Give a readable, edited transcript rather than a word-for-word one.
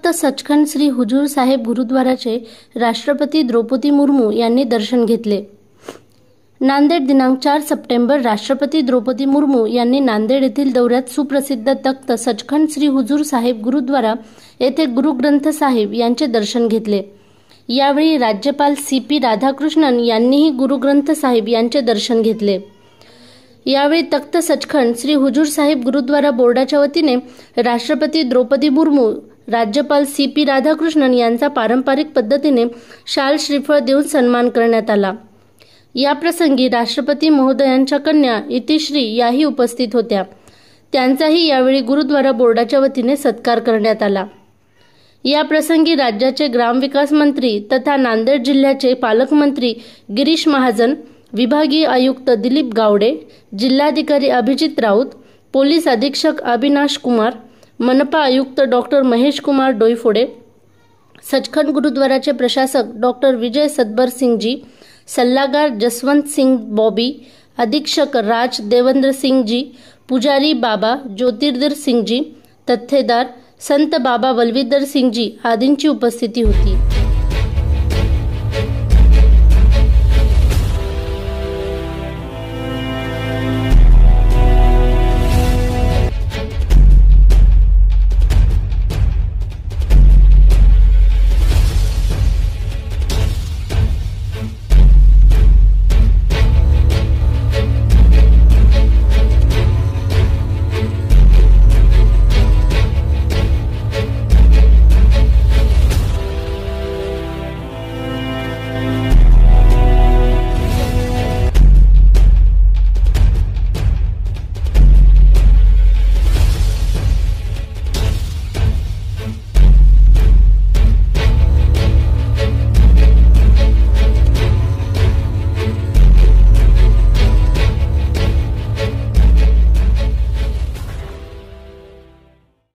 तख्त सचखंड श्री हुजूर साहेब गुरुद्वाराचे राष्ट्रपती द्रौपदी मुर्मू यांनी दर्शन घेतले। नांदेड दिनांक 4 सप्टेंबर राष्ट्रपती द्रौपदी मुर्मू यांनी नांदेड येथील दौऱ्यात सुप्रसिद्ध तख्त सचखंड श्री हुजूर साहेब गुरुद्वारा येथे गुरु ग्रंथ साहिब यांचे दर्शन घेतले। यावेळी राज्यपाल CP राधाकृष्णन यांनीही गुरु ग्रंथ साहिब यांचे दर्शन घेतले। यावेळी तख्त सचखंड श्री हुजूर साहेब गुरुद्वारा बोर्डाच्या वतीने राष्ट्रपती द्रौपदी मुर्मू, राज्यपाल CP राधाकृष्णन यांचा पारंपरिक पद्धतीने शाल श्रीफळ देऊन सन्मान करण्यात आला। या प्रसंगी राष्ट्रपती महोदयांच्या कन्या इतिश्री याही उपस्थित होत्या। त्यांचाही यावेळी गुरुद्वारा बोर्डाच्या वतीने सत्कार करण्यात आला। या प्रसंगी राज्याचे ग्रामविकास मंत्री तथा नांदेड जिल्ह्याचे पालकमंत्री गिरीश महाजन, विभागीय आयुक्त दिलीप गावडे, जिल्हाधिकारी अभिजित राऊत, पोलीस अधीक्षक अविनाश कुमार, मनपा आयुक्त डॉक्टर महेश कुमार डोईफोडे, सचखंड गुरुद्वाराचे प्रशासक डॉक्टर विजय सदबर सिंह जी, सल्लागार जसवंत सिंह बॉबी, अधीक्षक राज देवेंद्र सिंह जी, पुजारी बाबा ज्योतिर्धर सिंह जी, तथ्थेदार संत बाबा बलवीधर सिंह जी आदींची उपस्थिती होती।